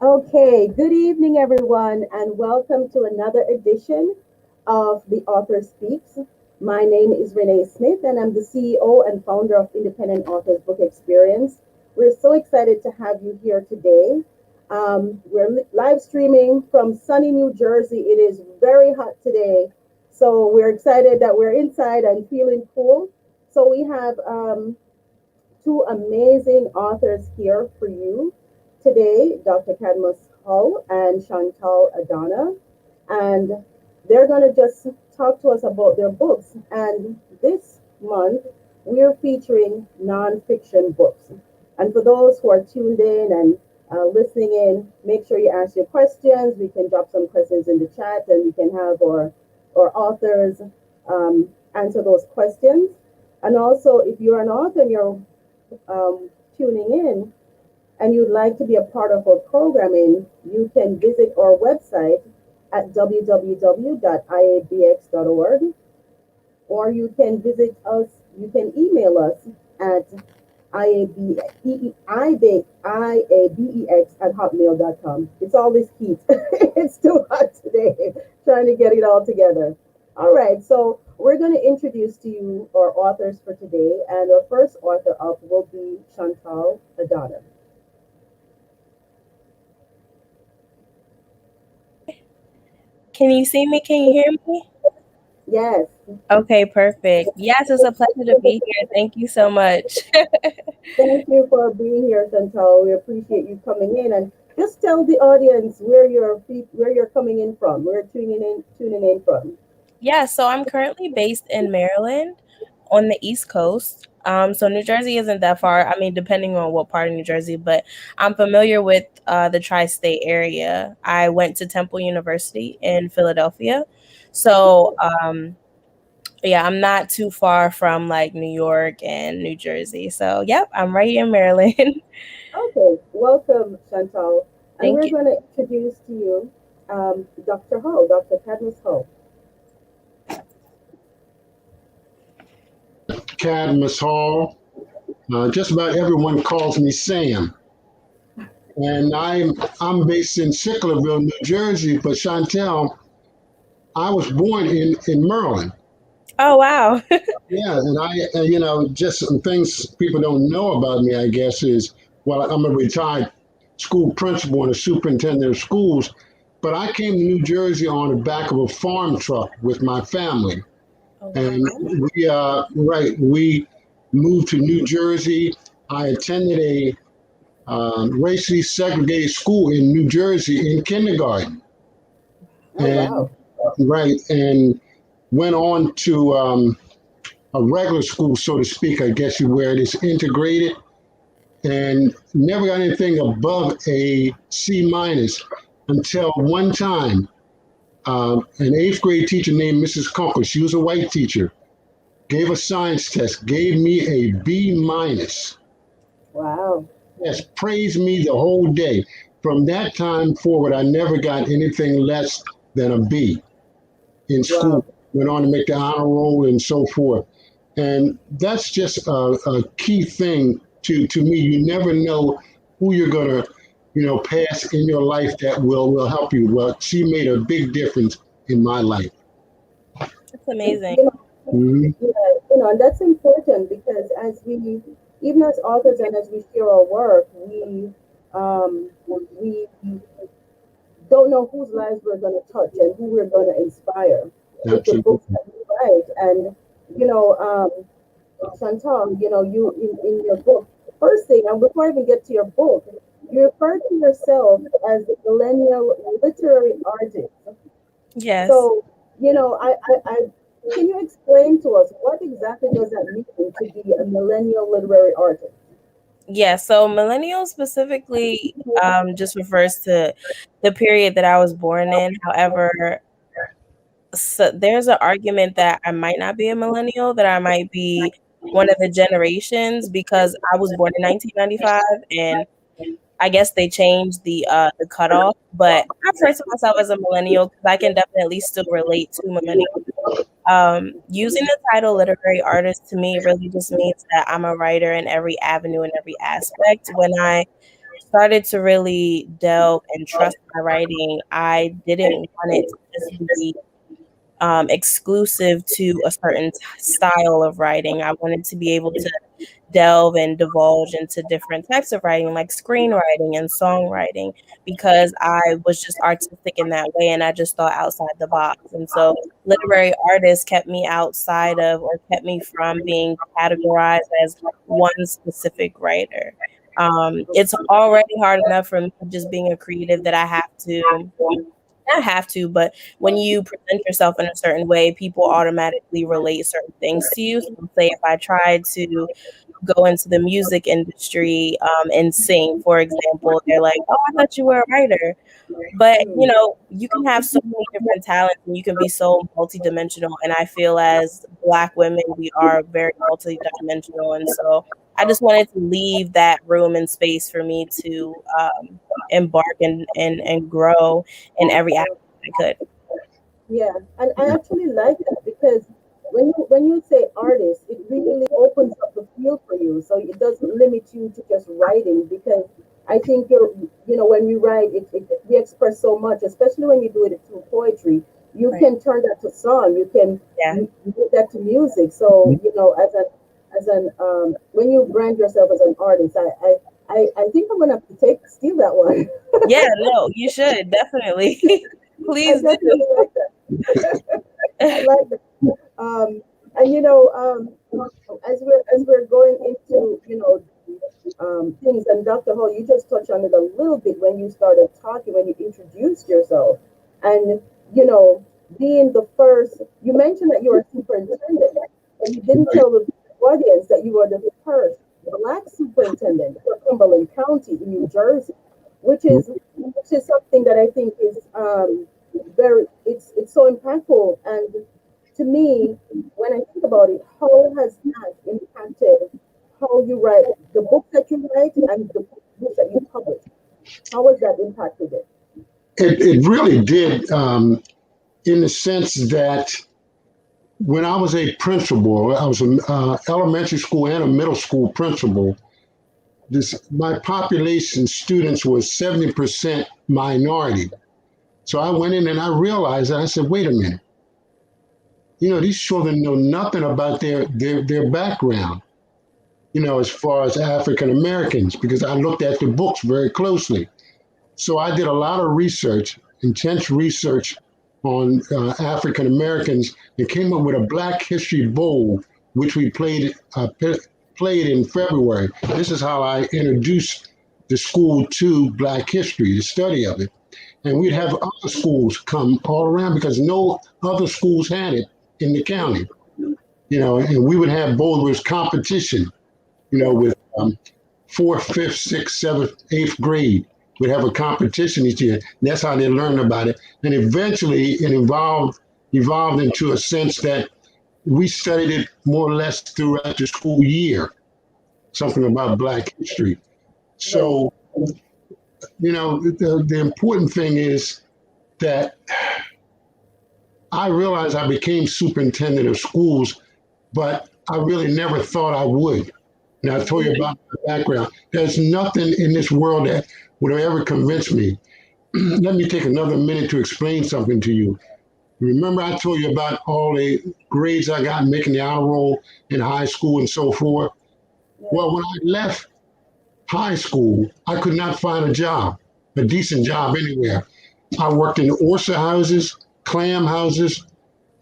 Okay, good evening, everyone, and welcome to another edition of The Author Speaks. My name is Renee Smith, and I'm the CEO and founder of Independent Authors Book Experience. We're so excited to have you here today. We're live streaming from sunny New Jersey. It is very hot today, so we're excited that we're inside and feeling cool. So we have two amazing authors here for you today, Dr. Cadmus Hull and Chantelle Agbro, and they're going to just talk to us about their books. And this month, we're featuring nonfiction books. And for those who are tuned in and listening in, make sure you ask your questions. We can drop some questions in the chat and we can have our authors answer those questions. And also, if you're an author and you're tuning in and you'd like to be a part of our programming, you can visit our website at www.iabx.org, or you can visit us, you can email us at IABX at hotmail.com. It's all this heat. It's too hot today, trying to get it all together. All right, so we're going to introduce to you our authors for today, and our first author up will be Chantelle Agbro. Can you see me? Can you hear me? Yes. Okay, perfect. Yes, it's a pleasure to be here. Thank you so much. Thank you for being here, Chantal. We appreciate you coming in, and just tell the audience where you're coming in from, where you're tuning in from. Yeah, so I'm currently based in Maryland on the East Coast. So New Jersey isn't that far. I mean, depending on what part of New Jersey, but I'm familiar with the tri-state area. I went to Temple University in Philadelphia. So yeah, I'm not too far from like New York and New Jersey. So yep, I'm right here in Maryland. Okay, welcome, Chantal, and Thank we're you. going to introduce to you Dr. Hull, Dr. Cadmus Hull. Cadmus Hall. Just about everyone calls me Sam. And I'm based in Sicklerville, New Jersey, but Chantel, I was born in Maryland. Oh wow. Yeah, and just some things people don't know about me, I guess, is well, I'm a retired school principal and a superintendent of schools, but I came to New Jersey on the back of a farm truck with my family. Oh And wow. we moved to New Jersey. I attended a racially segregated school in New Jersey in kindergarten, Oh, and wow. and went on to a regular school, so to speak, I guess you where it is integrated, and never got anything above a C minus until one time. An eighth grade teacher named Mrs. Kunkel, she was a white teacher, gave a science test, gave me a B minus. Wow. Yes, praised me the whole day. From that time forward, I never got anything less than a B in school. Wow. Went on to make the honor roll and so forth. And that's just a key thing to me. You never know who you're gonna, pass in your life that will help you. Well, she made a big difference in my life. That's amazing. You know, Mhm. yeah, and that's important because even as authors and as we share our work, we don't know whose lives we're going to touch and who we're going to inspire with the books Absolutely. that we write. And you know, Chantal, you in your book, first thing, and before I even get to your book, you refer to yourself as a millennial literary artist. Yes. So, I can you explain to us what exactly does that mean to be a millennial literary artist? Yeah, so millennial specifically just refers to the period that I was born in. However, so there's an argument that I might not be a millennial, that I might be one of the generations because I was born in 1995 and I guess they changed the cutoff, but I refer to myself as a millennial because I can definitely still relate to millennial. Using the title literary artist to me really just means that I'm a writer in every avenue and every aspect. When I started to really delve and trust my writing, I didn't want it to just be exclusive to a certain style of writing. I wanted to be able to delve and divulge into different types of writing, like screenwriting and songwriting, because I was just artistic in that way and I just thought outside the box. And so literary artists kept me outside of, or kept me from being categorized as one specific writer. It's already hard enough for me just being a creative that I have to, not have to, but when you present yourself in a certain way, people automatically relate certain things to you. So say if I tried to go into the music industry and sing, for example, they're like, "Oh, I thought you were a writer." But you can have so many different talents and you can be so multidimensional. And I feel as Black women, we are very multidimensional. And so I just wanted to leave that room and space for me to embark and grow in every aspect I could. Yeah, and I actually like that because when you say artist, it really opens up the field for you. So it doesn't limit you to just writing because I think when we write we express so much, especially when you do it through poetry. You Right. can turn that to song. You can Yeah. do that to music. So as an when you brand yourself as an artist, I think I'm gonna have to steal that one. Yeah, no, you should definitely. I Please do. definitely like that. I like that. Um, and as we're going into things, and Dr. Hall, you just touched on it a little bit when you started talking, when you introduced yourself, and you know, being the first. You mentioned that you were a superintendent, but you didn't tell the audience that you were the first Black superintendent for Cumberland County in New Jersey, which is something that I think is very it's so impactful. And to me, when I think about it, how has that impacted how you write the books that you write and the books that you publish? How has that impacted it? It really did, in the sense that when I was a principal, I was an elementary school and a middle school principal. My population students was 70% minority. So I went in and I realized that I said, wait a minute, these children know nothing about their background, as far as African Americans, because I looked at the books very closely. So I did a lot of research, intense research on African Americans, and came up with a Black History Bowl, which we played in February. This is how I introduced the school to Black history, the study of it. And we'd have other schools come all around because no other schools had it in the county, and we would have bowlers competition, Yeah, with fourth, fifth, sixth, seventh, eighth grade. We'd have a competition each year. And that's how they learned about it. And eventually it evolved into a sense that we studied it more or less throughout the school year, something about Black history. right. So, the important thing is that I realized I became superintendent of schools, but I really never thought I would. And I told you about my background. There's nothing in this world that would ever convince me. Let me take another minute to explain something to you. Remember, I told you about all the grades I got making the honor roll in high school and so forth? Yeah, Well, when I left high school, I could not find a job, a decent job anywhere. I worked in oyster houses, clam houses,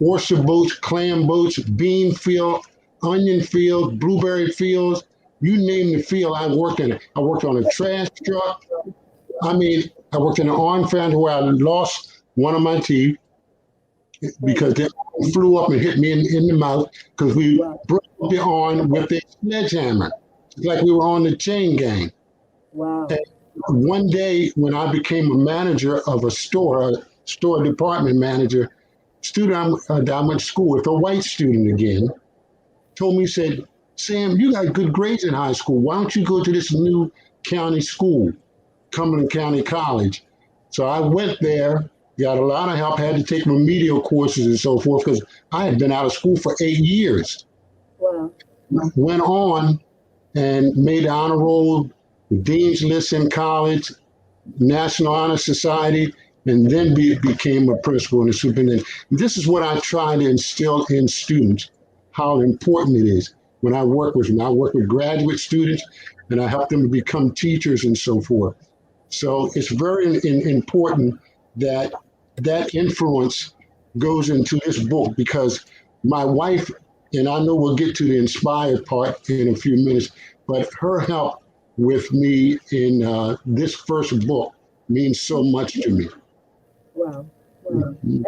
oyster boats, clam boats, bean field, onion field, blueberry fields. You name the field, I worked in it. I worked on a trash truck. I mean, I worked in an arm fan where I lost one of my teeth right. because they flew up and hit me in the mouth because we Wow, broke the arm with a sledgehammer. It's like we were on the chain gang. wow, And one day when I became a manager of a store department manager, student that I went to school with, a white student again, told me, said, Sam, you got good grades in high school. Why don't you go to this new county school, Cumberland County College? So I went there, got a lot of help, had to take remedial courses and so forth because I had been out of school for 8 years. wow. Went on and made the honor roll the Dean's List in college, National Honor Society, and then became a principal and a superintendent. This is what I try to instill in students, how important it is. When I work with them, I work with graduate students, and I help them to become teachers and so forth. So it's very important that that influence goes into this book, because my wife, and I know we'll get to the inspired part in a few minutes, but her help with me in this first book means so much to me. Wow, wow. And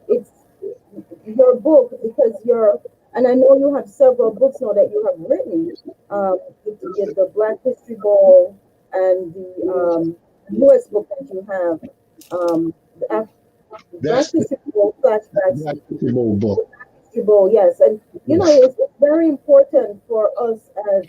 it's your book, because you're, and I know you have several books now that you have written, the Black History Bowl and the U.S. book that you have, the Black That's the History Bowl flashbacks. Black Super Bowl book. History Bowl, yes, and Yes. it's very important for us as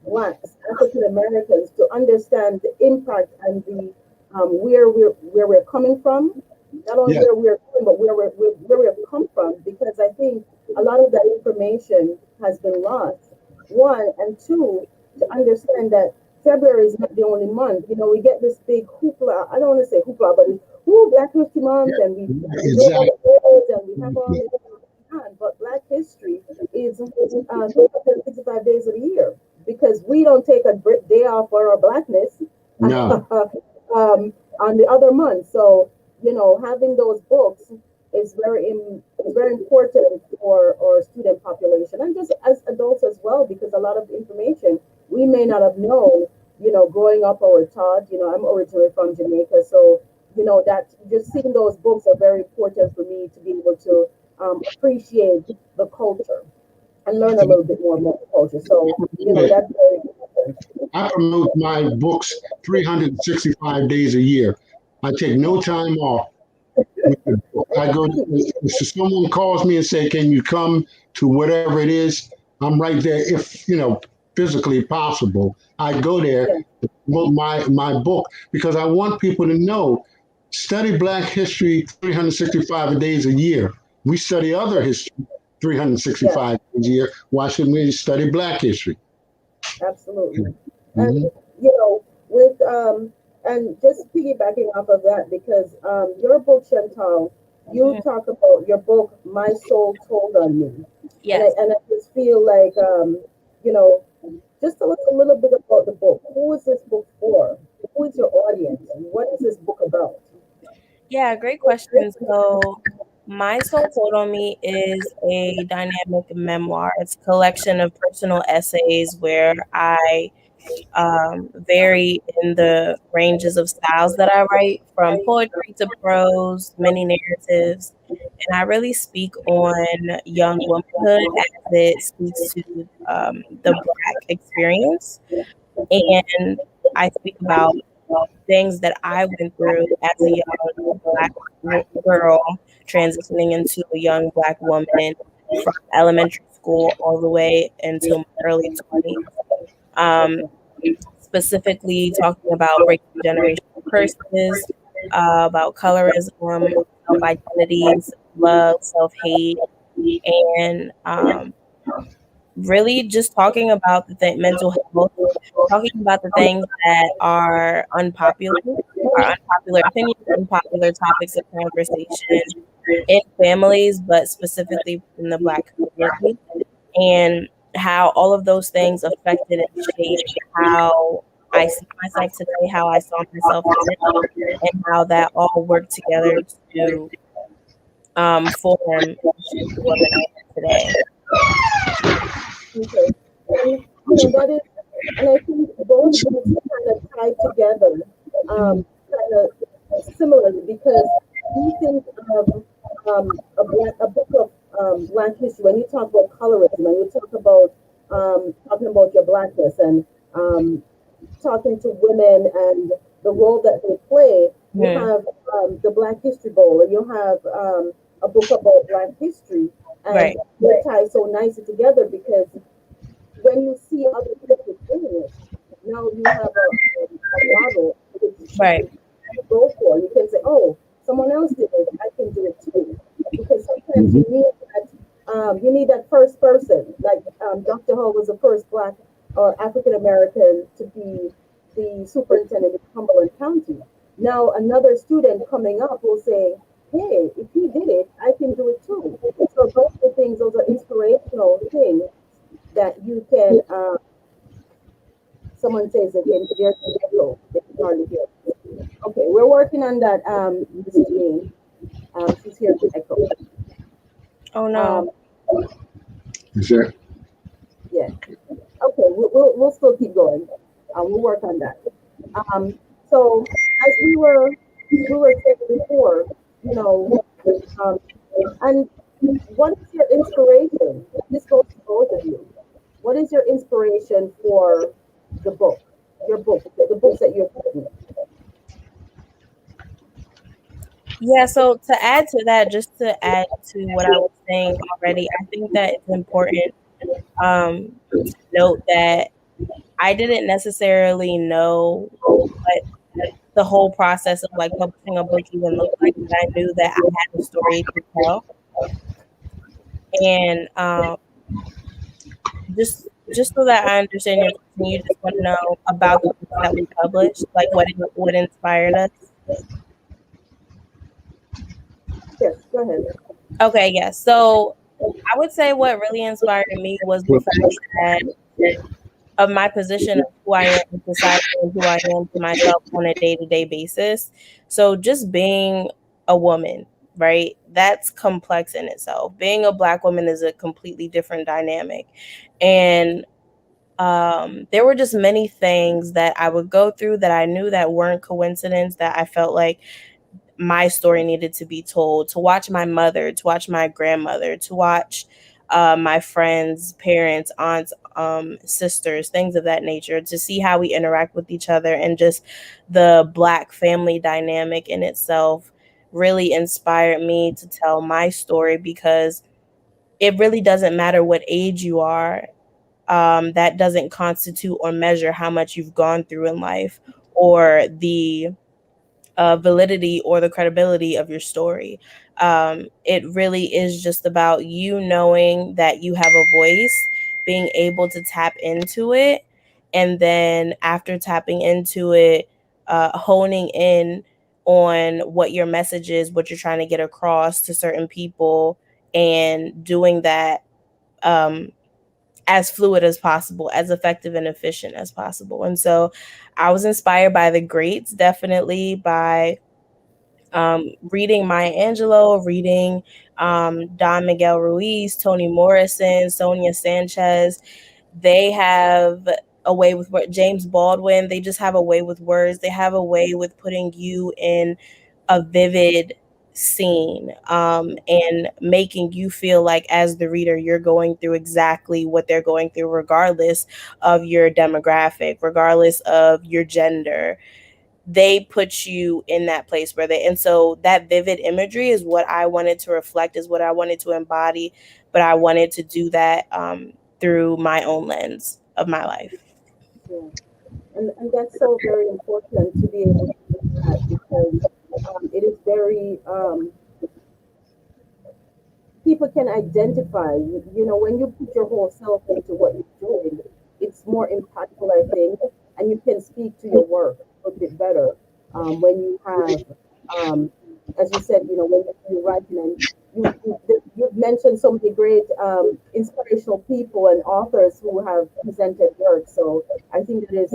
blacks, African Americans, to understand the impact and the where we're coming from. Not only Yes. where we're going, but where we've come from, because I think a lot of that information has been lost. One, and two, to understand that February is not the only month. We get this big hoopla. I don't want to say hoopla, but it's Black History Month, and we do all Exactly. the awards, and we have all this on. But Black history is 365 days of the year, because we don't take a day off for our blackness No. on the other months. So having those books is very important for our student population, and just as adults as well, because a lot of the information we may not have known, growing up or taught. I'm originally from Jamaica, so that just seeing those books are very important for me to be able to appreciate the culture and learn a little bit more about the culture. So that's very important. I promote my books 365 days a year. I take no time off with the book. I go, if someone calls me and say, "Can you come to whatever it is?" I'm right there, if physically possible. I go there Yeah, to promote my book, because I want people to know, study Black history 365 days a year. We study other history yeah, 365 days a year. Why shouldn't we study Black history? absolutely. And Mhm. with and just piggybacking off of that, because your book, Chantal, you Mhm. talk about your book, My Soul Told on Me, and I Yes. and I just feel like you know just tell us a little bit about the book. Who is this book for? Who is your audience? What is this book about? Yeah, great question. So, My Soul Told on Me is a dynamic memoir. It's a collection of personal essays where I vary in the ranges of styles that I write, from poetry to prose, mini narratives. And I really speak on young womanhood as it speaks to the Black experience. And I speak about things that I went through as a young Black girl, transitioning into a young Black woman from elementary school all the way into my early 20s. Um, Specifically talking about breaking generational curses, about colorism, self identities, love, self hate, and really just talking about mental health, talking about the things that are unpopular opinions, unpopular topics of conversation in families, but specifically in the Black community, and how all of those things affected and shaped how I see myself today, how I saw myself then, and how that all worked together to form and shape the woman I am today. Okay. And that is, and I think both books kind of tie together, kind of similarly, because we think of a book of Black history when you talk about colorism, and you talk about talking about your blackness, and um, talking to women and the role that they play. You Mhm. have the Black History Bowl, and you have a book about Black history, and Right, they tie so nicely together, because when you see other people doing it, now you have a model which you right, can go for. You can say, "Oh, someone else did it. I can do it too." Because sometimes Mhm. you need that first person. Like Dr. Hull was the first Black or African American to be the superintendent of Cumberland County. Now another student coming up will say, "Hey, if he did it, I can do it too." So those are things; those are inspirational things that you can. Someone says again, there's an echo. They can hardly hear. Okay, we're working on that, Mrs. Jane. She's here to echo. Oh no. Um, Is there? yeah. Okay, we'll still keep going. We'll work on that. Um, so as we were saying before, you know, um, and what is your inspiration? This goes to both of you. What is your inspiration for the book? Your book, the books that you're written. Yeah, so to add to that, just to add to what I was saying already, I think that it's important to note that I didn't necessarily know what the whole process of like publishing a book even looked like, but I knew that I had a story to tell. And just so that I understand your question, you just want to know about the books that we published, like what inspired us. Yes, go ahead. Okay, yes. So I would say what really inspired me was the fact that of my position of who I am in society and who I am to myself on a day-to-day basis. So just being a woman, right? That's complex in itself. Being a black woman is a completely different dynamic. And there were just many things that I would go through that I knew that weren't coincidence, that I felt like my story needed to be told, to watch my mother, to watch my grandmother, to watch my friends, parents, aunts, sisters, things of that nature, to see how we interact with each other, and just the black family dynamic in itself really inspired me to tell my story, because it really doesn't matter what age you are. That doesn't constitute or measure how much you've gone through in life, or the validity or the credibility of your story. It really is just about you knowing that you have a voice, being able to tap into it, and then after tapping into it, honing in on what your message is, what you're trying to get across to certain people, and doing that um, as fluid as possible, as effective and efficient as possible. And so I was inspired by the greats, definitely by reading Maya Angelou, reading Don Miguel Ruiz, Toni Morrison, Sonia Sanchez. They have a way with James Baldwin. They just have a way with words. They have a way with putting you in a vivid scene, and making you feel like, as the reader, you're going through exactly what they're going through, regardless of your demographic, regardless of your gender. They put you in that place where they, and so that vivid imagery is what I wanted to reflect, is what I wanted to embody, but I wanted to do that through my own lens of my life. Yeah. And that's so very important to be able to do that because it is very people can identify. When you put your whole self into what you're doing, it's more impactful, I think, and you can speak to your work a bit better when you have, um, as you said, when you're writing and you've mentioned so many great inspirational people and authors who have presented work. So I think that's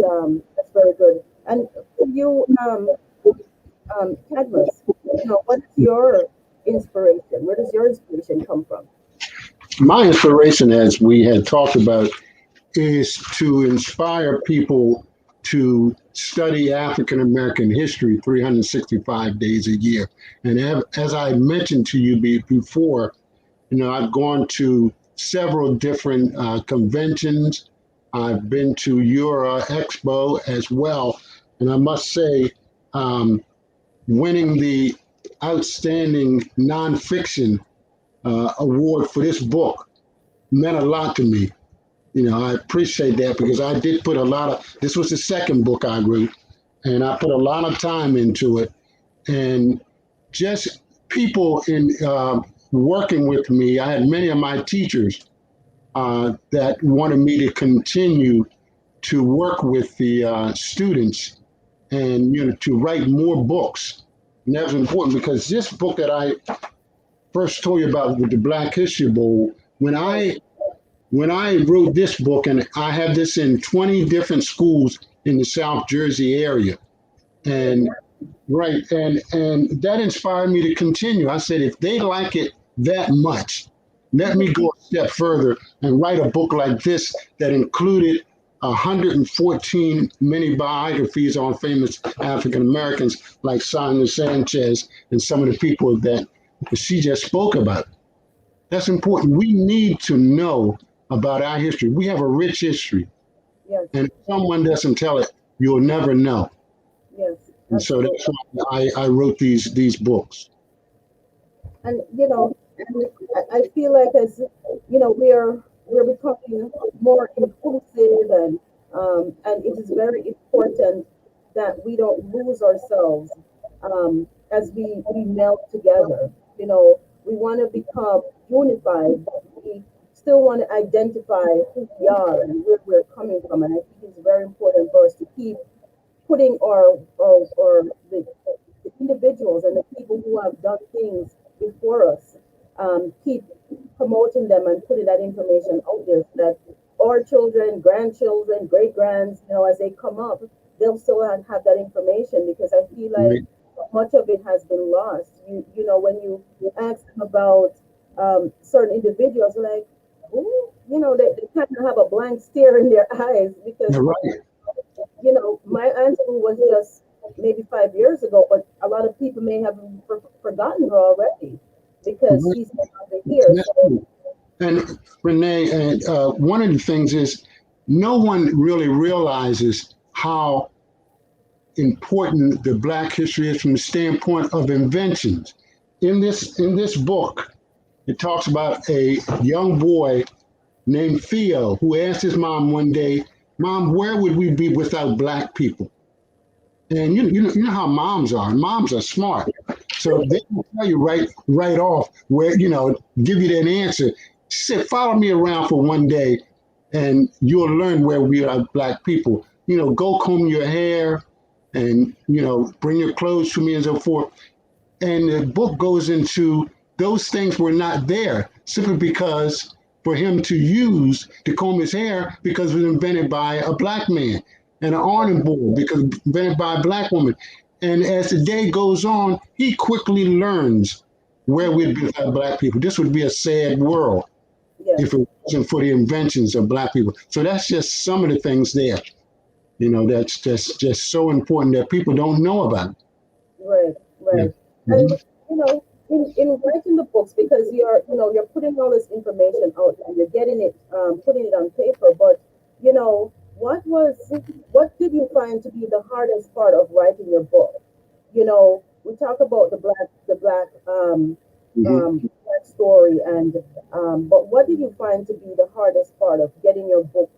very good. And for you, Cadmus, what is your inspiration? Where does your inspiration come from? My inspiration, as we had talked about, is to inspire people to study African American history 365 days a year. And as I mentioned to you before, I've gone to several different conventions. I've been to Euro Expo as well. And I must say, um, winning the outstanding nonfiction award for this book meant a lot to me. I appreciate that because I did put a lot of, this was the second book I wrote, and I put a lot of time into it. And just people in working with me, I had many of my teachers that wanted me to continue to work with the students and to write more books. And that was important because this book that I first told you about with the Black History Bowl, when I wrote this book, and I have this in 20 different schools in the South Jersey area, and right, and that inspired me to continue. I said, if they like it that much, let me go a step further and write a book like this that included 114 mini biographies on famous African Americans like Sonia Sanchez and some of the people that she just spoke about. That's important. We need to know about our history. We have a rich history, Yes, and if someone doesn't tell it, you'll never know. yes, And so absolutely. that's why I wrote these books. And and I feel like as we're becoming more inclusive, and it is very important that we don't lose ourselves as we meld together. We want to become unified, but we still want to identify who we are and where we're coming from. And I think it's very important for us to keep putting our the individuals and the people who have done things before us, keep promoting them and putting that information out there so that our children, grandchildren, great grands, as they come up, they'll still have that information because I feel like Right? much of it has been lost. When you ask them about certain individuals, like, who, they kind of have a blank stare in their eyes because You're right. my answer was just maybe 5 years ago, but a lot of people may have forgotten her already because Right. she's no longer here. That's So, true. And Renee, and one of the things is no one really realizes how important the Black history is from the standpoint of inventions. In this book, it talks about a young boy named Theo who asked his mom one day, "Mom, where would we be without Black people?" And you know how moms are. Moms are smart, so they will tell you right off where give you that answer. She said, "Follow me around for one day, and you'll learn where we are Black people. Go comb your hair, and bring your clothes to me and so forth." And the book goes into those things were not there simply because for him to use to comb his hair because it was invented by a Black man, and an ironing board because invented by a Black woman. And as the day goes on, he quickly learns where we'd be without Black people. This would be a sad world yes, if it wasn't for the inventions of Black people. So that's just some of the things there. That's just so important that people don't know about. right, Yeah. right. And Mhm. in writing the books, because you're putting all this information out and you're getting it, putting it on paper, but what did you find to be the hardest part of writing your book? We talk about Mhm. black story, and but what did you find to be the hardest part of getting your book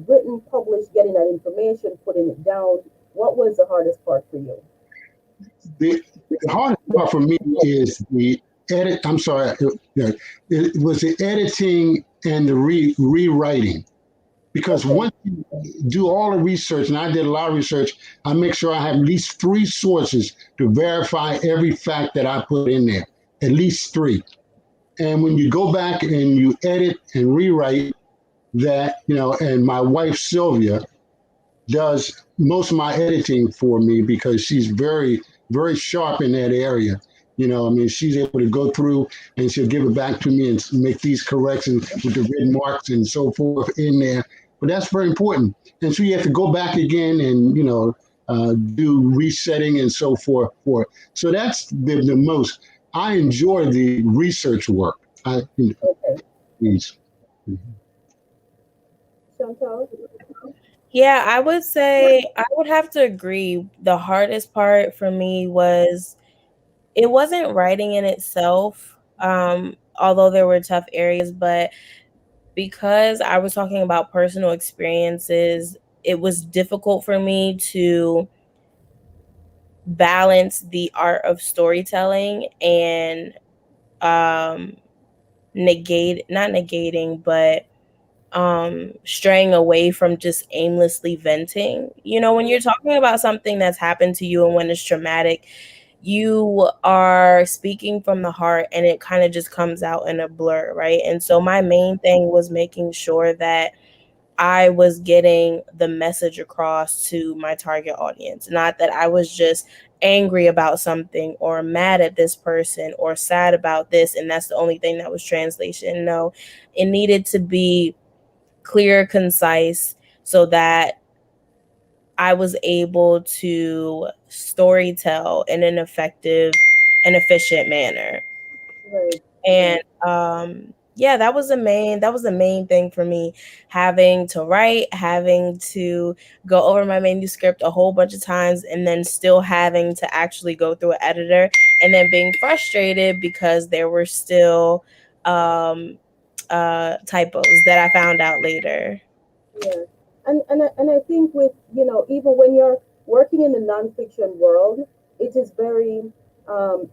written, published, getting that information, putting it down? What was the hardest part for you? The hardest part for me is the edit. I'm sorry, it was the editing and the rewriting. Because Okay. once you do all the research, and I did a lot of research, I make sure I have at least three sources to verify every fact that I put in there, at least three. And when you go back and you edit and rewrite that, and my wife Sylvia does most of my editing for me because she's very, very sharp in that area. I mean, she's able to go through and she'll give it back to me and make these corrections with the red marks and so forth in there. But that's very important. And so you have to go back again and, do resetting and so forth. So that's the most. I enjoy the research work. Okay. Please. Chantal? Yeah, I would say I would have to agree. The hardest part for me was it wasn't writing in itself, although there were tough areas, but because I was talking about personal experiences, it was difficult for me to balance the art of storytelling and um not negating, but straying away from just aimlessly venting. You know, when you're talking about something that's happened to you and when it's traumatic, you are speaking from the heart and it kind of just comes out in a blur, right? And so my main thing was making sure that I was getting the message across to my target audience, not that I was just angry about something or mad at this person or sad about this and that's the only thing that was translation. No, it needed to be clear, concise, so that I was able to storytell in an effective and efficient manner. Right. And Right. yeah, that was the main thing for me, having to write, having to go over my manuscript a whole bunch of times, and then still having to actually go through an editor, and then being frustrated because there were still um typos that I found out later. Yeah, and I think with even when you're working in the nonfiction world, it is very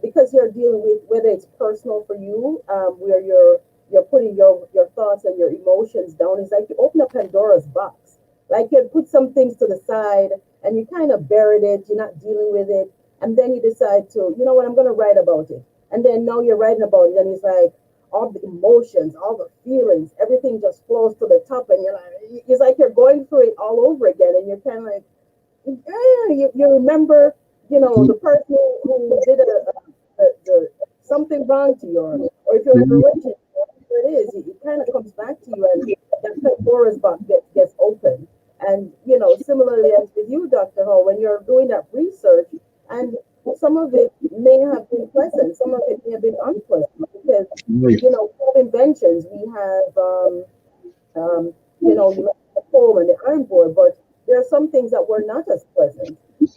because you're dealing with whether it's personal for you, where you're putting your thoughts and your emotions down. It's like you open up Pandora's box. Like you had put some things to the side and you kind of buried it. You're not dealing with it, and then you decide to, you know what, I'm going to write about it, and then now you're writing about it, and it's like all the emotions, all the feelings, everything just flows to the top, and you're like, it's like you're going through it all over again, and you're kind of like, yeah, you remember, the person who did something wrong to you, or if you're in a relationship, whatever it is, it kind of comes back to you, and that Pandora's box gets open. And similarly as with you, Dr. Hall, when you're doing that research, and some of it may have been pleasant, some of it may have been unpleasant, because Right. we have inventions, we have you mentioned the foam and the iron board, but there are some things that were not as pleasant, that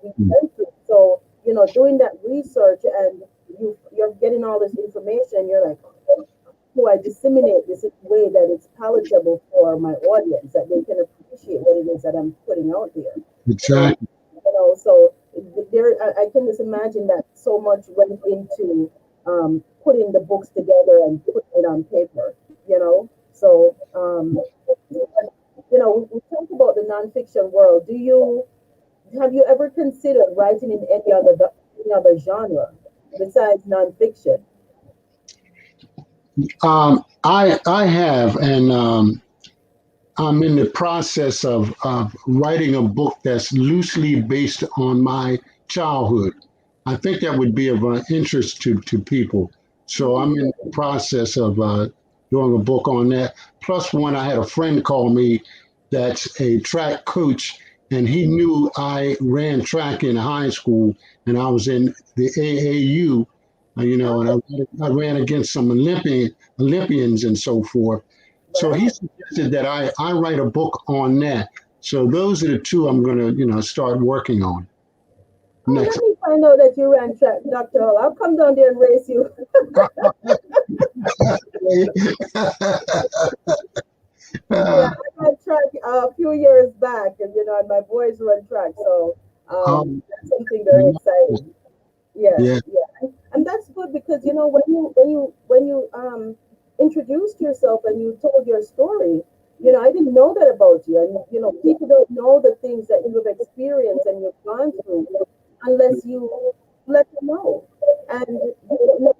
we Exactly. went through. So, doing that research, and you're getting all this information, you're like, do I disseminate this in a way that it's palatable for my audience, that they can appreciate what it is that I'm putting out there? And, Exactly. so there, I can just imagine that so much went into putting the books together and putting it on paper, So, but, we talk about the nonfiction world. Have you ever considered writing in any other genre besides nonfiction? I have, and I'm in the process of writing a book that's loosely based on my childhood. I think that would be of interest to people. So I'm in the process of doing a book on that. Plus, one, I had a friend call me that's a track coach, and he knew I ran track in high school, and I was in the AAU, and Oh, I ran against some Olympians and so forth. So he wow. suggested that I write a book on that. So those are the two I'm going to, start working on Oh, next. let me find out that you ran track, Dr. Hall. I'll come down there and race you. Yeah, I ran track a few years back, and my boys run track, so um, that's something very exciting. Yeah, yeah, yeah, and that's good because when you introduced yourself and you told your story, I didn't know that about you, and people don't know the things that you have experienced and you've gone through unless you let them know, and you don't know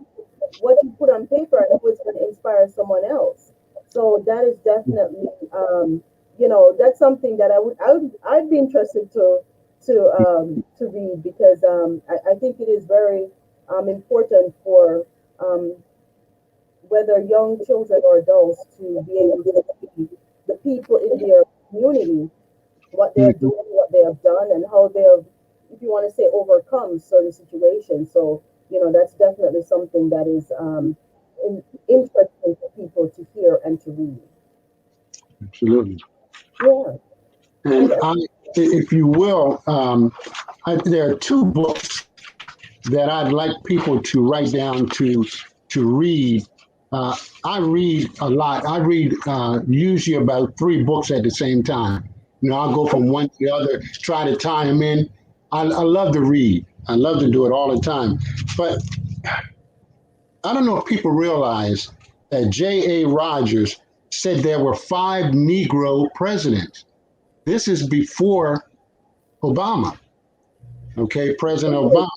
what you put on paper and how it's going to inspire someone else. So that is definitely, that's something that I'd be interested to read, because I think it is very important for um, whether young children or adults to be able to see the people in their community, what they're mhm, doing, what they have done, and how they have, if you want to say, overcome certain situations. So, that's definitely something that is interesting for people to hear and to read. absolutely. Yeah. And And if you will, there are two books that I'd like people to write down to read. Uh, I read a lot. I read usually about three books at the same time. I'll go from one to the other, try to tie them in. I love to read. I love to do it all the time. But I don't know if people realize that J.A. Rogers said there were 5 Negro presidents. This is before Obama, okay, President Obama.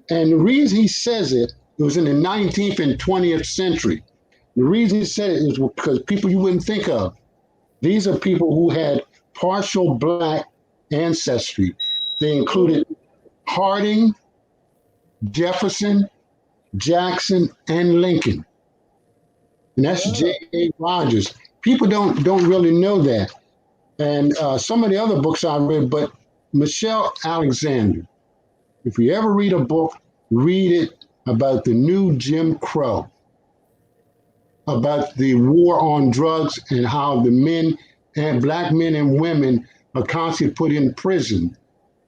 And the reason he says it was in the 19th and 20th century. The reason he said it is because people you wouldn't think of. These are people who had partial black ancestry. They included Harding, Jefferson, Jackson, and Lincoln. And that's Wow. J.A. Rogers. People don't really know that. And some of the other books I read, but Michelle Alexander, if you ever read a book, read it about the new Jim Crow, about the war on drugs and how the men and black men and women are constantly put in prison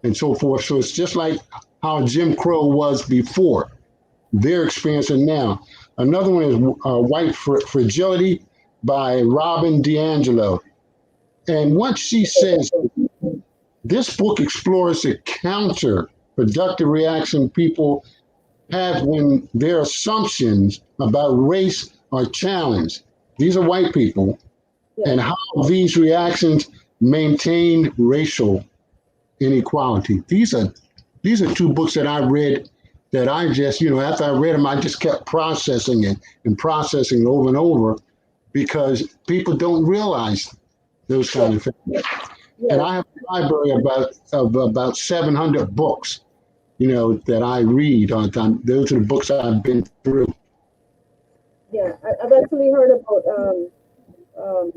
and so forth. So it's just like how Jim Crow was before, their experience and now. Another one is White Fragility by Robin DiAngelo. And what she says, this book explores the counterproductive reaction people have when their assumptions about race are challenged. These are white people, Yeah. and how these reactions maintain racial inequality. These are 2 books that I read that I just, after I read them, I just kept processing it and processing it over and over because people don't realize those Yeah. kind of things. And Yes. I have a library of about 700 books, that I read on time. Those are the books I've been through. Yeah. I've actually heard about um,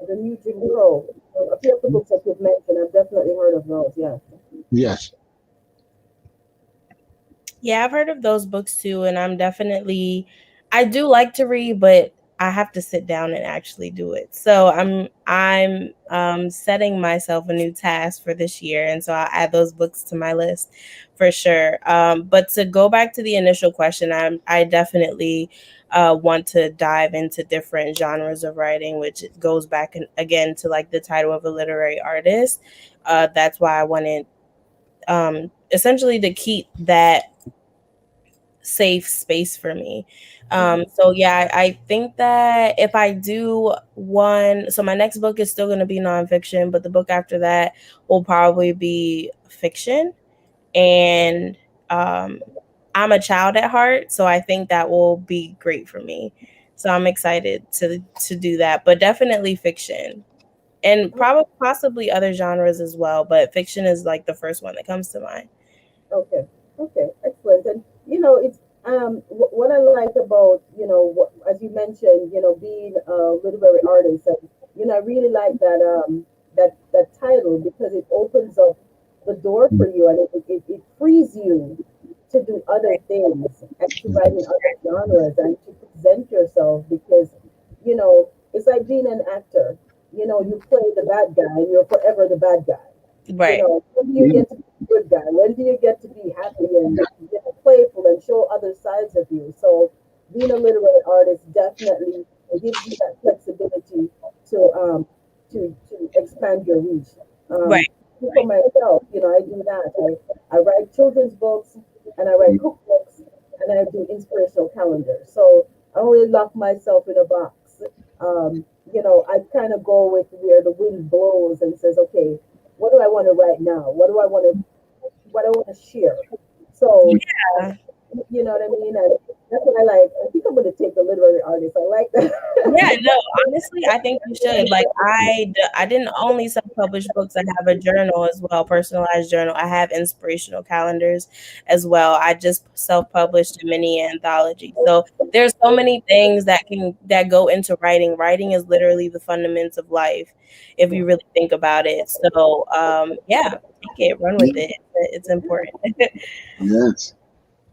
the new Jim Crow. A few of the books that you've mentioned, I've definitely heard of those. Yeah. Yes. Yeah, I've heard of those books too, and I do like to read, but I have to sit down and actually do it. So I'm setting myself a new task for this year, and so I'll add those books to my list for sure. But to go back to the initial question, I definitely want to dive into different genres of writing, which goes back again to like the title of a literary artist. That's why I wanted essentially to keep that safe space for me. Hmm. So yeah, I think that if I do one, so my next book is still going to be nonfiction, but the book after that will probably be fiction. And um, I'm a child at heart, so I think that will be great for me. So I'm excited to do that, but definitely fiction and probably possibly other genres as well. But fiction is like the first one that comes to mind. Okay. Okay. Excellent. And it's what I like about as you mentioned, being a literary artist, and I really like that that title because it opens up the door for you, and it frees you to do other things and to write in other genres and to present yourself because it's like being an actor. You play the bad guy and you're forever the bad guy. Right. When do you get to be a good guy? When do you get to be happy and playful and show other sides of you? So being a literary artist definitely gives you that flexibility to to expand your reach. Um, Right. for myself, I do that. I write children's books and I write cookbooks and I do inspirational calendars. So I don't really lock myself in a box. I kind of go with where the wind blows and says, okay, what do I want to write now? What I want to share? So Yeah. you know what I mean? And that's what I like. I think I'm going to take the literary artist. I like Yeah, that. no, honestly, I think you should. Like, I didn't only self-publish books. I have a journal as well, personalized journal. I have inspirational calendars as well. I just self-published a mini anthology. So there's so many things that go into writing. Writing is literally the fundamentals of life, if Yeah, you really think about it. So, yeah, take it, run with it. It's important. Yes.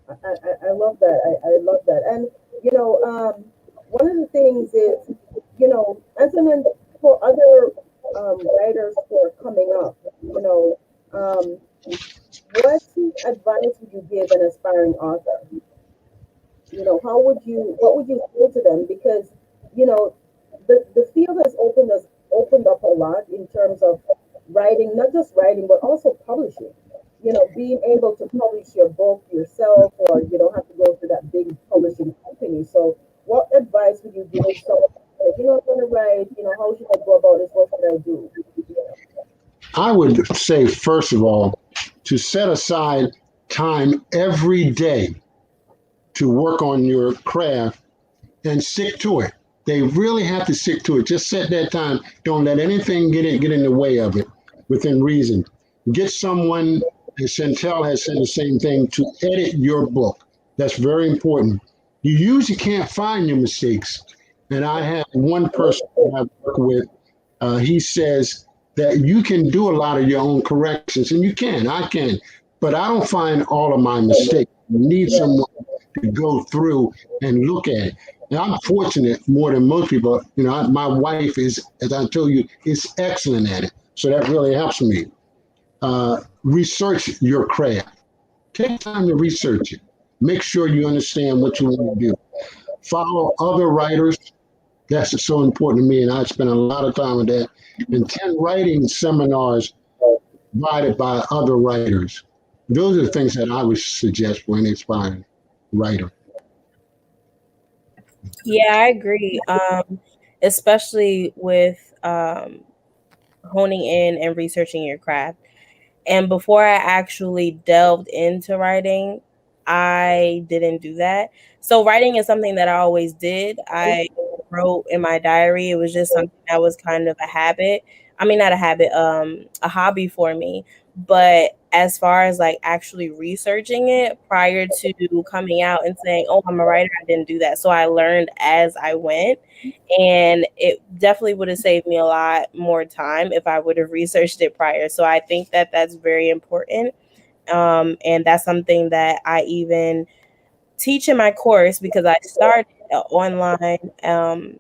I love that. I love that. And one of the things is, as for other writers who are coming up, what advice would you give an aspiring author? What would you say to them? Because the field has opened up a lot in terms of writing, not just writing, but also publishing. Being able to publish your book yourself, or you don't have to go through that big publishing company. So, what advice would you give someone like, I'm going to write, how should I go about this? What should I do? I would say, first of all, to set aside time every day to work on your craft and stick to it. They really have to stick to it. Just set that time. Don't let anything get in the way of it within reason. Get someone, as Chantelle has said the same thing, to edit your book. That's very important. You usually can't find your mistakes. And I have one person that I work with, he says that you can do a lot of your own corrections, and you can, I can, but I don't find all of my mistakes. You need Yeah. someone to go through and look at it. And I'm fortunate more than most people. My wife is, as I told you, is excellent at it. So that really helps me. Research your craft. Take time to research it. Make sure you understand what you want to do. Follow other writers. That's so important to me, and I spend a lot of time with that. And 10 writing seminars provided by other writers. Those are the things that I would suggest for an aspiring writer. Yeah, I agree. Especially with honing in and researching your craft. And before I actually delved into writing, I didn't do that. So writing is something that I always did. I wrote in my diary. It was just something that was kind of a habit. I mean, not a habit, a hobby for me. But as far as like actually researching it prior to coming out and saying, "Oh, I'm a writer," I didn't do that. So I learned as I went, and it definitely would have saved me a lot more time if I would have researched it prior. So I think that that's very important. And that's something that I even teach in my course because I started an online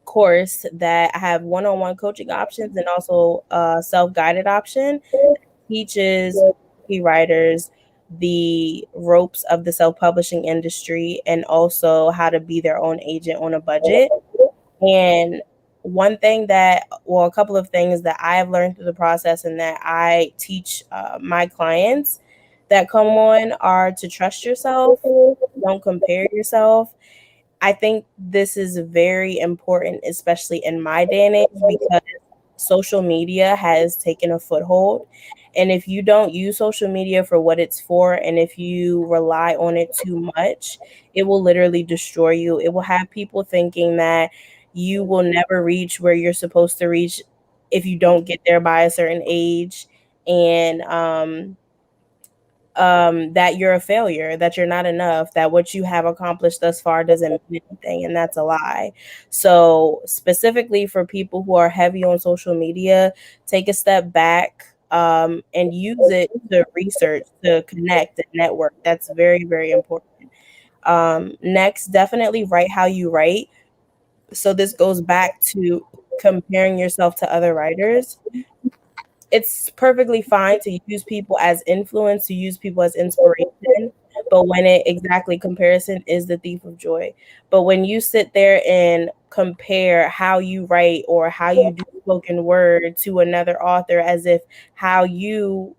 course that I have one-on-one coaching options and also a self-guided option teaches writers the ropes of the self-publishing industry and also how to be their own agent on a budget. And one thing that, well, a couple of things that I've learned through the process and that I teach my clients that come on are to trust yourself, don't compare yourself. I think this is very important, especially in my day and age, because social media has taken a foothold. And if you don't use social media for what it's for, and if you rely on it too much, it will literally destroy you. It will have people thinking that you will never reach where you're supposed to reach if you don't get there by a certain age. And that you're a failure, that you're not enough, that what you have accomplished thus far doesn't mean anything, and that's a lie. So, specifically for people who are heavy on social media, take a step back and use it to research, to connect, and network. That's very, very important. Next, definitely write how you write. So, this goes back to comparing yourself to other writers. It's perfectly fine to use people as influence, to use people as inspiration, but when it exactly comparison is the thief of joy. But when you sit there and compare how you write or how you do spoken word to another author as if how you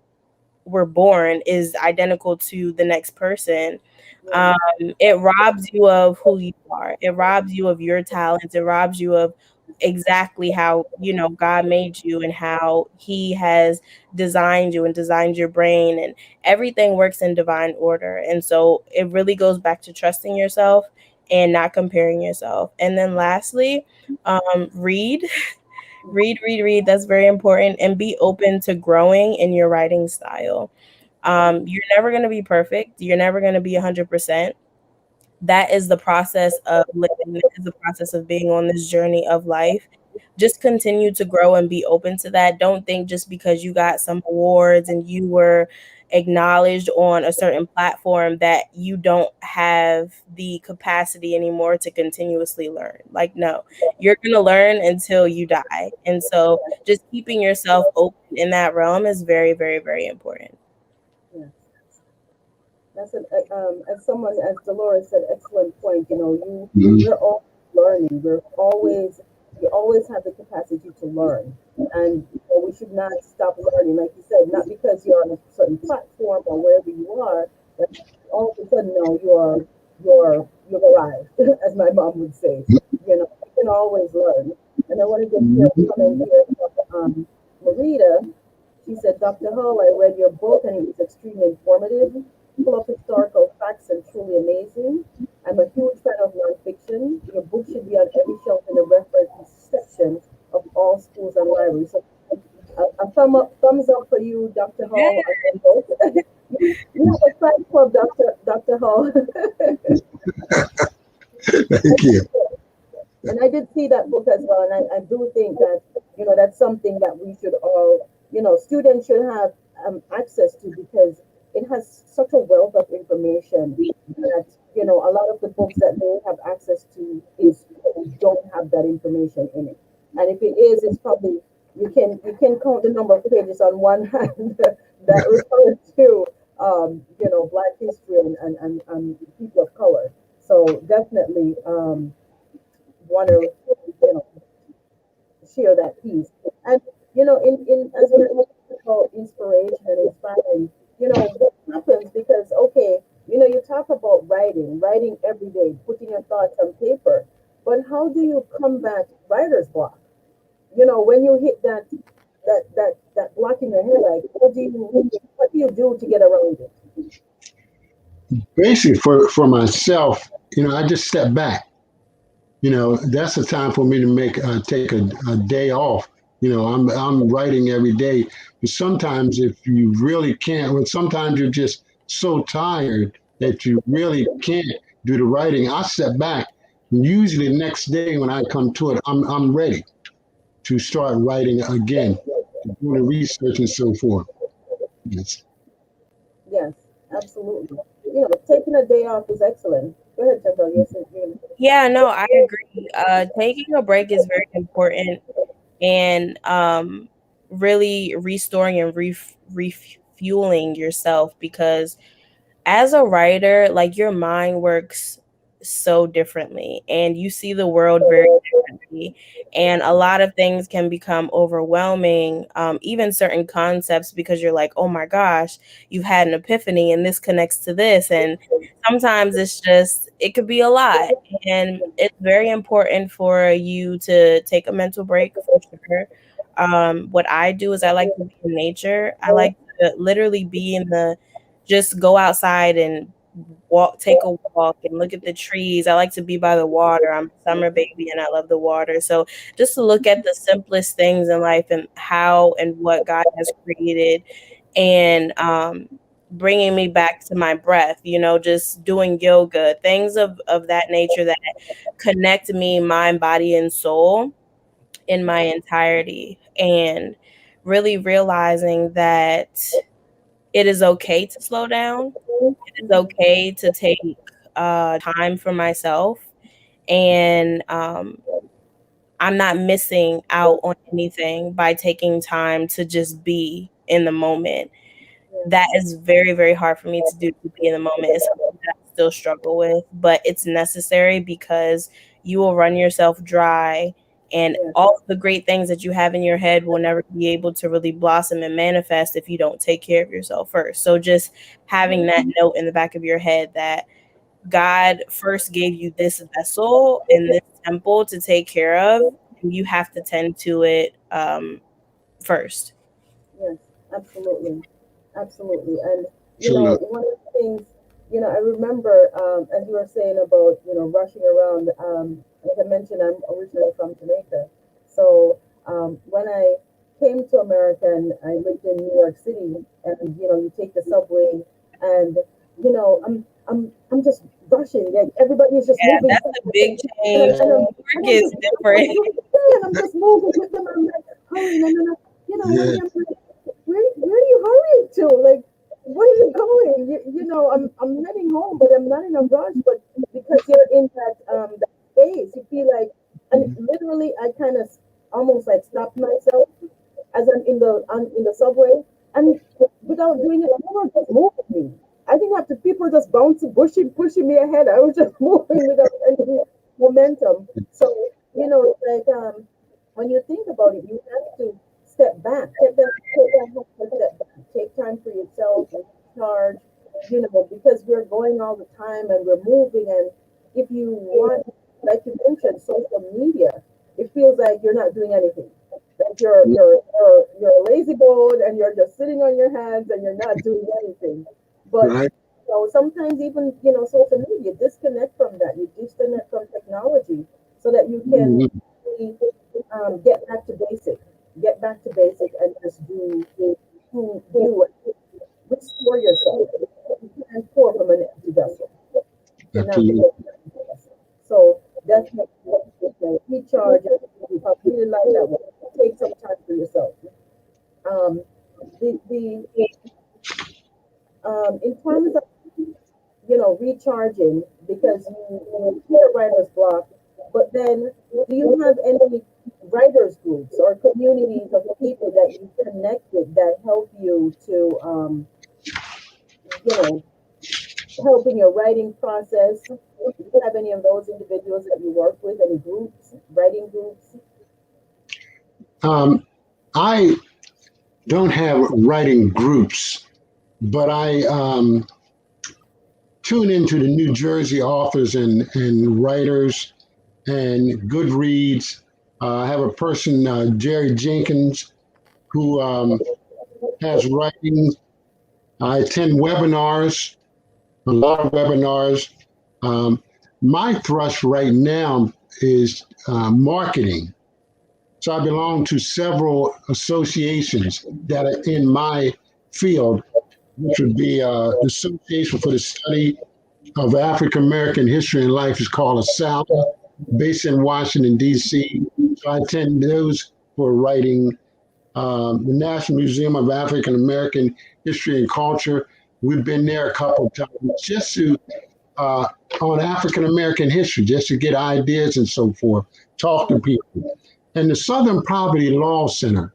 were born is identical to the next person, um, it robs you of who you are. It robs you of your talents. It robs you of exactly how God made you and how He has designed you and designed your brain, and everything works in divine order. And so it really goes back to trusting yourself and not comparing yourself. And then lastly, read. Read. That's very important, and be open to growing in your writing style. You're never going to be perfect. You're never going to be 100%. That is the process of living. That is the process of being on this journey of life. Just continue to grow and be open to that. Don't think just because you got some awards and you were acknowledged on a certain platform that you don't have the capacity anymore to continuously learn. Like, no, you're going to learn until you die. And so just keeping yourself open in that realm is very, very, very important. Yeah. That's as someone, as Dolores said, excellent point. Mhm. We're all learning. We always have the capacity to learn, and we should not stop learning. Like you said, not because you're on a certain platform or wherever you are, that all of a sudden, no, you've arrived, as my mom would say. can always learn. And I want to just share a comment Mhm. here from Marita. She said, Dr. Hull, I read your book and it was extremely informative, full of historical facts and truly amazing. I'm a huge fan of nonfiction. Your book should be on every shelf in the reference section of all schools and libraries. So thumbs up for you, Dr. Yeah. Hall, on your book. You have a fan club, Dr. Hall. Thank you. And I did see that book as well, and I do think that that's something that we should all students should have access to because it has such a wealth of information that a lot of the books that they have access to is don't have that information in it, and if it is, it's probably you can count the number of pages on one hand that refer to Black history and people of color. So definitely. Want to share that piece. And in as we're talking about inspiration and inspiring, what happens because okay, you talk about writing every day, putting your thoughts on paper, but how do you combat writer's block? When you hit that block in your head, like what do you do to get around it? Basically, for myself, I just step back. That's a time for me to take a day off. I'm writing every day, but sometimes if you really can't, well, sometimes you're just so tired that you really can't do the writing. I step back, and usually the next day when I come to it, I'm ready to start writing again, doing the research and so forth. Yes. Yes, absolutely. Taking a day off is excellent. Go ahead, Chantal. Yes, Yeah, no, I agree. Taking a break is very important, and really restoring and refueling yourself, because as a writer, like, your mind works so differently and you see the world very differently. And a lot of things can become overwhelming, even certain concepts, because you're like, oh my gosh, you've had an epiphany and this connects to this. And sometimes it could be a lot. And it's very important for you to take a mental break for sure. What I do is I like to be in nature. I like to literally be in the just go outside and take a walk and look at the trees. I like to be by the water. I'm a summer baby and I love the water. So just to look at the simplest things in life and how and what God has created, and bringing me back to my breath, just doing yoga, things of that nature that connect me, mind, body, and soul in my entirety. And really realizing that it is okay to slow down. It's okay to take time for myself, and I'm not missing out on anything by taking time to just be in the moment. That is very, very hard for me to be in the moment. It's something that I still struggle with, but it's necessary because you will run yourself dry, and yes, all of the great things that you have in your head will never be able to really blossom and manifest if you don't take care of yourself first. So just having that note in the back of your head that God first gave you this vessel and this temple to take care of, and you have to tend to it first. yes, absolutely, absolutely. And So, one of the things, I remember as you were saying about rushing around. Like I mentioned, I'm originally from Jamaica, so when I came to America and I lived in New York City, and you take the subway, and I'm just rushing. Like everybody is just Yeah, moving that's a big and change. New York and I'm is just different. I'm just moving with them. I'm like hurrying, and then one yeah, day I'm like, where are you hurrying to? Like, where are you going? I'm heading home, but I'm not in a rush. But because you're in that space, you feel like, and literally, I kind of almost like stopped myself as I'm in the subway, and without doing it, people were just moving me. I didn't have to. People were just bouncing, pushing me ahead. I was just moving without any momentum. So it's like when you think about it, you have to step back, take that help and step back, take time for yourself and recharge. Because we're going all the time and we're moving, and if you want like you mentioned, social media, it feels like you're not doing anything. Like you're a lazy boat and you're just sitting on your hands and you're not doing anything. But Right. sometimes even social media disconnect from that. You disconnect from technology so that you can Mhm. really, get back to basic, get back to basic, and just do you restore yourself. You can't pour from an empty vessel. You cannot Absolutely. pour from an empty vessel. So definitely, recharge. I really like that one. Take some time for yourself. Um, the in terms of recharging, because you hit a writer's block, but then do you have any writers groups or communities of people that you connect with that help you to you know help in your writing process? Do you have any of those individuals that you work with? Any groups, writing groups? Um, I don't have writing groups, but I tune into the New Jersey authors and writers and Goodreads. I have a person, Jerry Jenkins, who has writings. I attend webinars, a lot of webinars. Um, my thrust right now is marketing. So I belong to several associations that are in my field, which would be the Association for the Study of African American History and Life is called ASALH, based in Washington, D.C. So I attend those for writing. The National Museum of African American History and Culture, we've been there a couple of times just to, uh, on African American history, just to get ideas and so forth, talk to people. And the Southern Poverty Law Center,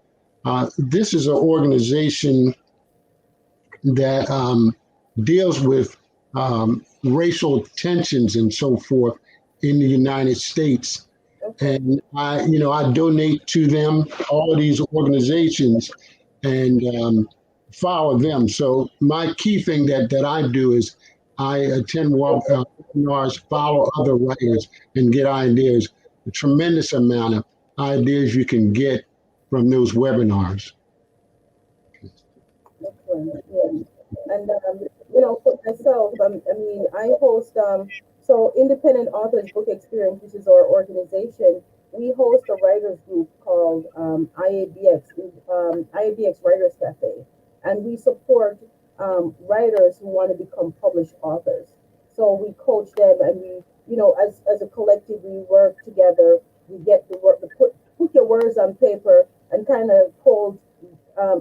this is an organization that deals with racial tensions and so forth in the United States. Okay. And I donate to them, all of these organizations, and follow them. So my key thing that I do is I attend webinars, follow other writers, and get ideas. A tremendous amount of ideas you can get from those webinars. Excellent. Yes. And for myself, I mean, I host so Independent Authors Book Experience, which is our organization. We host a writers group called IABX Writers Cafe, and we support writers who want to become published authors. So we coach them, and as a collective, we work together. We get the work, put your words on paper, and kind of hold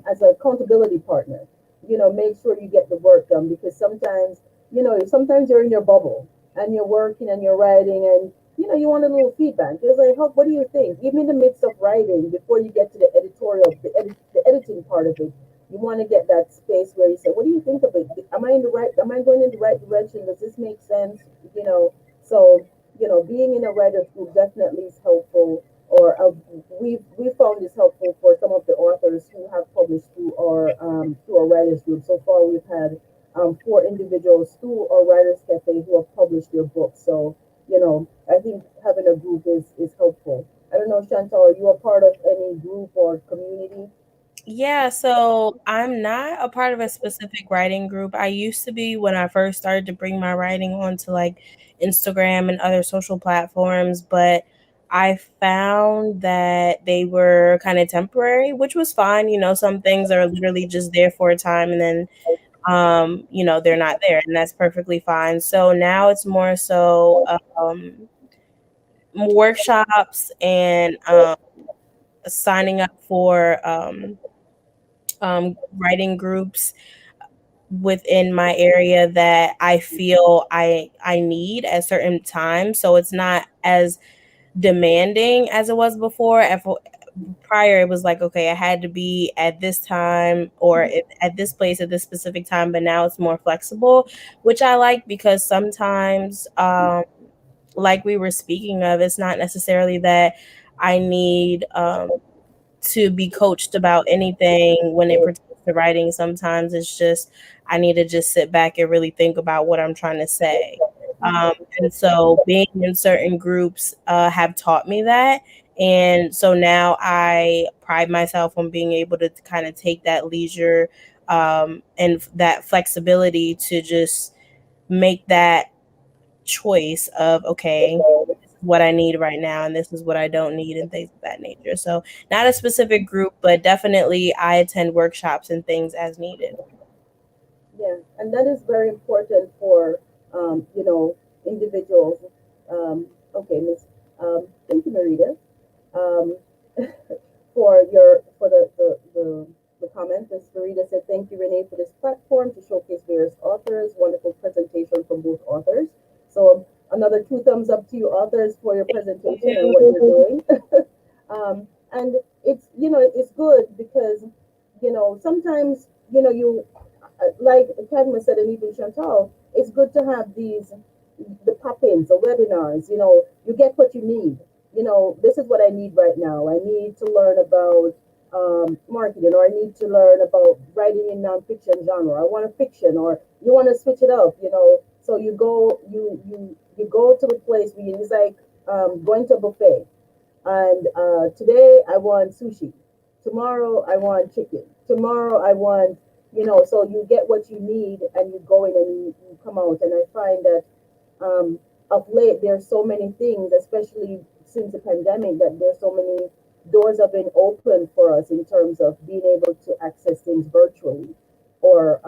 as an accountability partner. Make sure you get the work done, because sometimes you're in your bubble and you're working and you're writing, and you want a little feedback. It's like, what do you think? Even in the midst of writing, before you get to the editorial, the editing part of it, you want to get that space where you say, what do you think of it? Am I going in the right direction? Does this make sense? So being in a writer's group definitely is helpful, or we found this helpful for some of the authors who have published through our writers group. So far, we've had four individuals through our writers cafe who have published their books. So I think having a group is helpful. I don't know, Chantal, are you a part of any group or community? Yeah, so I'm not a part of a specific writing group. I used to be when I first started to bring my writing onto like Instagram and other social platforms, but I found that they were kind of temporary, which was fine. Some things are literally just there for a time and then they're not there, and that's perfectly fine. So now it's more so workshops and signing up for writing groups within my area that I feel I need at certain times. So it's not as demanding as it was before. Prior, it was like, okay, I had to be at this time or at this place at this specific time, but now it's more flexible, which I like because sometimes, like we were speaking of, it's not necessarily that I need to be coached about anything when it pertains to writing. Sometimes it's just I need to just sit back and really think about what I'm trying to say. And so being in certain groups have taught me that. And so now I pride myself on being able to kind of take that leisure and that flexibility to just make that choice of, okay, this is what I need right now, and this is what I don't need, and things of that nature. So, not a specific group, but definitely I attend workshops and things as needed. Yeah, and that is very important for individuals. Okay, Miss. Thank you, Marita. Um, for the comment. Ms. Farida said, "Thank you, Renee, for this platform to showcase various authors. Wonderful presentation from both authors." So another two thumbs up to you authors for your presentation and what you're doing. And it's good because sometimes you like Cadmus said, and even Chantal, it's good to have the pop-ins or webinars. You get what you need. This is what I need right now. I need to learn about marketing, or I need to learn about writing in nonfiction genre. I want a fiction, or you want to switch it up. So you go to a place where it's like going to a buffet. And today I want sushi. Tomorrow I want chicken. Tomorrow I want, so you get what you need and you go in and you come out. And I find that of late there's so many things, especially since the pandemic, that there's so many doors have been opened for us in terms of being able to access things virtually, or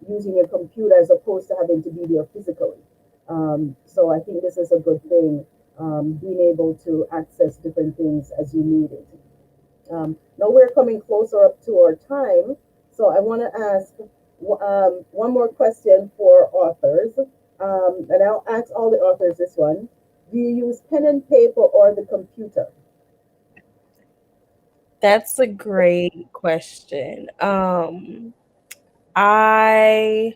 using your computer as opposed to having to be there physically. So I think this is a good thing, being able to access different things as you need it. Now we're coming closer up to our time, so I want to ask one more question for authors, and I'll ask all the authors this one. Do you use pen and paper or the computer? That's a great question. I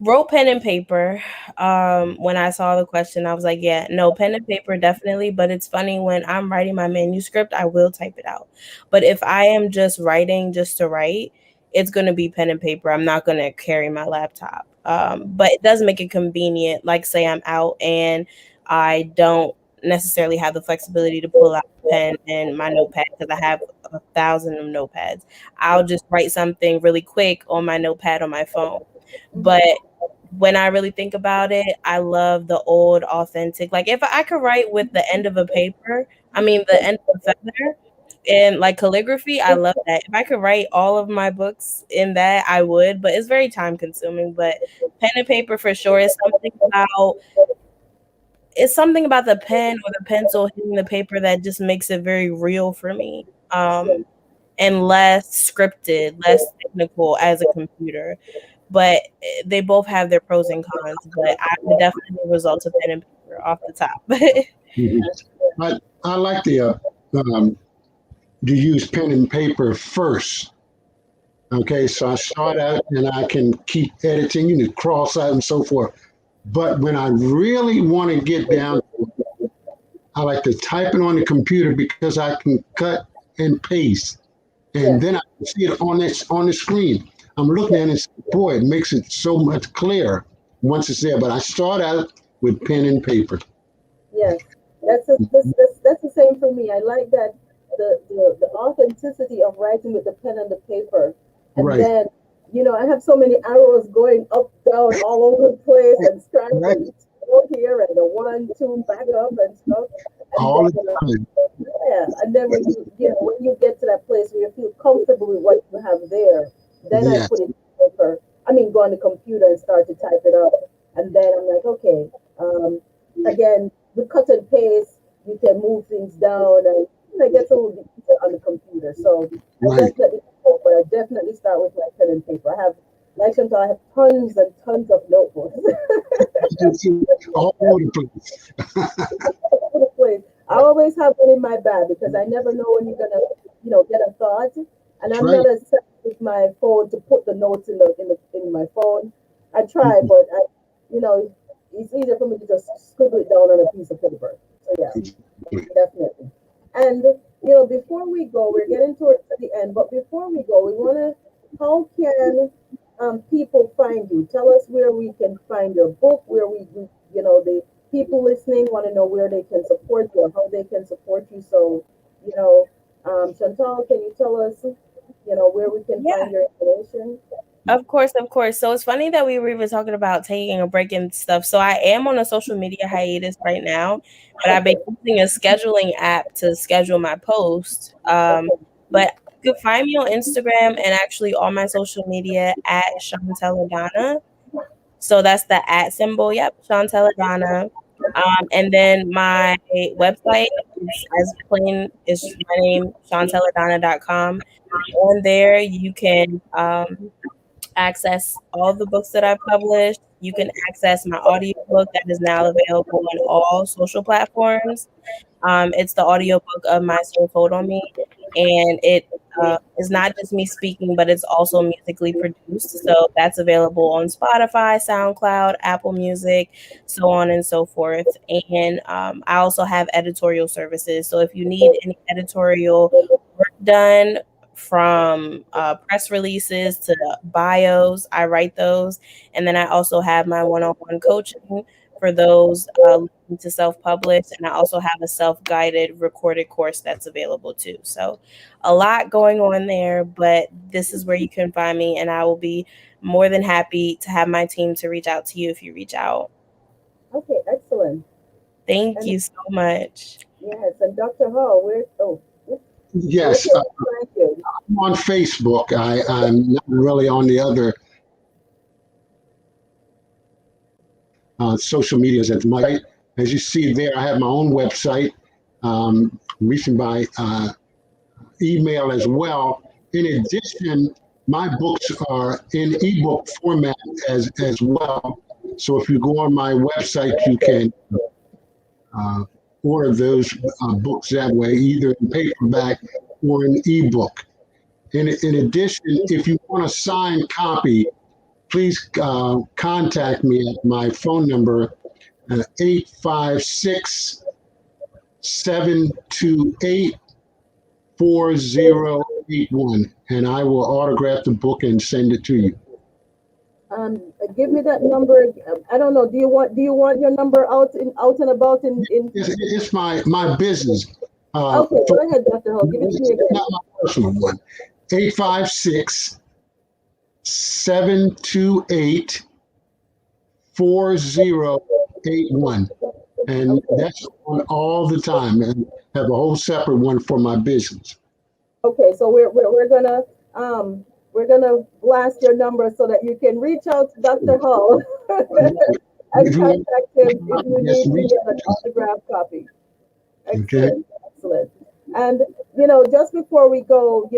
wrote pen and paper. When I saw the question, I was like, yeah, no, pen and paper definitely. But it's funny, when I'm writing my manuscript, I will type it out. But if I am just writing just to write, it's going to be pen and paper. I'm not going to carry my laptop. But it does make it convenient. Like, say I'm out and I don't necessarily have the flexibility to pull out a pen and my notepad because I have 1,000 of notepads. I'll just write something really quick on my notepad on my phone. But when I really think about it, I love the old authentic. Like, if I could write with the end of a paper, I mean the end of a feather, and like calligraphy, I love that. If I could write all of my books in that, I would, but it's very time consuming. But pen and paper for sure is something about, it's something about the pen or the pencil hitting the paper that just makes it very real for me. And less scripted, less technical as a computer. But they both have their pros and cons. But I would definitely result to pen and paper off the top. Mhm. I like um, to use pen and paper first. Okay, so I start out and I can keep editing, cross out and so forth. But when I really want to get down, I like to type it on the computer because I can cut and paste, and Yes, then I can see it on the screen. I'm looking yes, at it, boy, it makes it so much clearer once it's there. But I start out with pen and paper. yes. That's the same for me. I like that the authenticity of writing with the pen and the paper, and Right, then I have so many arrows going up, down, all over the place, and stripes right, and go here and the one, two, back up and stuff, and all then the time. yeah, and then when you get to that place where you feel comfortable with what you have there, then I put Yes, it in paper. I mean, go on the computer and start to type it up, and then I'm like, okay, again, with cut and paste, you can move things down, and it gets a little bit easier on the computer. So right. I definitely start with my pen and paper. I have, like Chantal, I have tons and tons of notebooks. It's all over the place. All over the place. I always have one in my bag because I never know when you're gonna, get a thought. And That's I'm right. not as set with my phone to put the notes in my phone. I try, but it's easier for me to just scribble it down on a piece of paper. So yeah, definitely. And before we go, we're getting towards the end. But before we go, we wanna, how can people find you? Tell us where we can find your book, where the people listening want to know where they can support you or how they can support you. So, you know, Chantal, can you tell us, where we can Yeah. find your information? Of course, of course. So it's funny that we were even talking about taking a break and stuff. So I am on a social media hiatus right now, but I've been Okay, using a scheduling app to schedule my posts. okay, But you can find me on Instagram and actually all my social media at Chantelle Adana. So that's the at symbol. Yep, Chantelle Adana. And then my website is as plain is my name, chantelladonna.com. On there, you can access all the books that I've published. You can access my audiobook that is now available on all social platforms. It's the audiobook of My Soul Told on Me, and it is not just me speaking, but it's also musically produced. So that's available on Spotify, SoundCloud, Apple Music, so on and so forth. And I also have editorial services. So if you need any editorial work done, from press releases to bios, I write those. And then I also have my one on one coaching for those looking to self publish. And I also have a self guided recorded course that's available too. So a lot going on there, but this is where you can find me. And I will be more than happy to have my team to reach out to you if you reach out. okay, excellent. Thank And you so much. yes, and Dr. Hall, where Yes, can we find you? I'm on Facebook. I'm not really on the other social medias as much. As you see there, I have my own website, reaching by email as well. In addition, my books are in ebook format as well. So if you go on my website, you can uh, order those books that way, either in paperback or in ebook. In addition, if you want a signed copy, please contact me at my phone number, 856 and I will autograph the book and send it to you. Give me that number. I don't know. Do you want your number out and about in? It's my business. Okay, go ahead, Dr. Hall. Give it to me It's again. not my personal one. 856 728 4081. And Okay. that's on all the time. And have a whole separate one for my business. Okay, so we're gonna blast your number so that you can reach out to Dr. Hall and If you want, contact him if you just need to reach get an out. autographed copy. Okay. Excellent, excellent. And just before we go,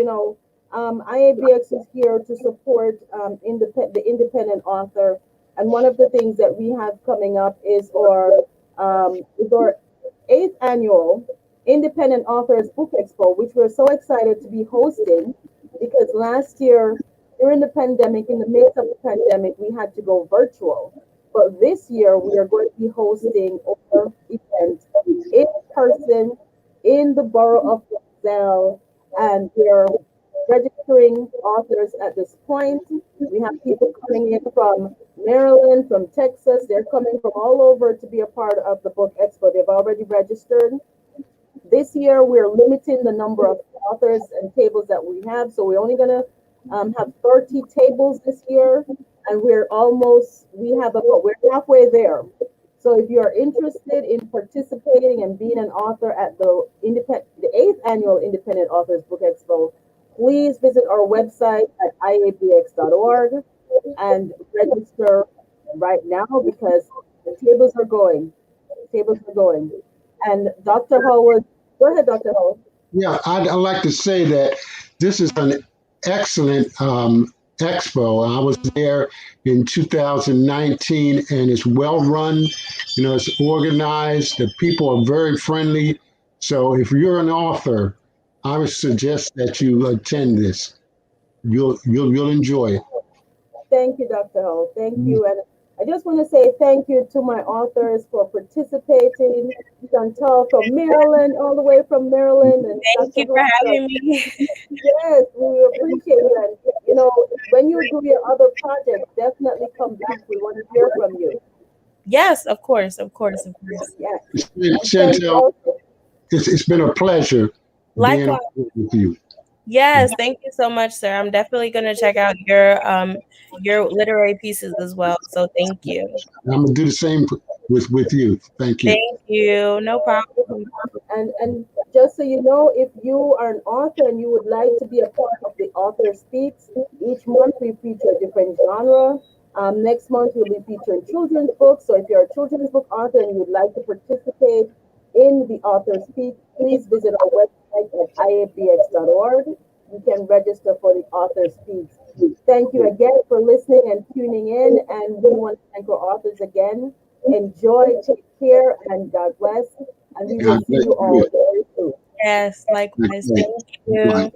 IABX is here to support the independent author. And one of the things that we have coming up is our eighth annual Independent Authors Book Expo, which we're so excited to be hosting because last year during the pandemic, in the midst of the pandemic, we had to go virtual. But this year we are going to be hosting our event in person in the borough of Roselle, and we're registering authors at this point. We have people coming in from Maryland, from Texas. They're coming from all over to be a part of the book expo. They've already registered. This year, we're limiting the number of authors and tables that we have. So we're only going to have 30 tables this year. And we're halfway there. So if you're interested in participating and being an author at the 8th annual Independent Authors Book Expo, please visit our website at iabx.org and register right now because the tables are going. Tables are going. And Dr. Howard, go ahead, Dr. Howard. Yeah, I'd like to say that this is an excellent expo. I was there in 2019 and it's well run. It's organized. The people are very friendly. So if you're an author, I would suggest that you attend this. You'll enjoy it. Thank you, Dr. Howard. Thank you. And I just want to say thank you to my authors for participating. Chantal from Maryland, all the way from Maryland, and Thank Dr. you for Howard. having me. Yes, we appreciate it. And when you do your other projects, definitely come back. We want to hear from you. Yes, of course, of course, of course. Yeah. And thank you Chantel, also. it's been a pleasure being Likewise. on with you. Yes, thank you so much, sir. I'm definitely gonna check out your literary pieces as well. So thank you. I'm gonna do the same with you. Thank you. Thank you. No problem. And just so you know, if you are an author and you would like to be a part of the Author Speaks, each month we feature a different genre. Next month we'll be featuring children's books. So if you're a children's book author and you would like to participate in the Author Speak, please visit our website at IABX.org. You can register for the Author Speaks. Thank you again for listening and tuning in. And we want to thank our authors again. Enjoy, take care, and God bless. And we will God see bless you all you. very soon. Yes, likewise. Thank you. Right.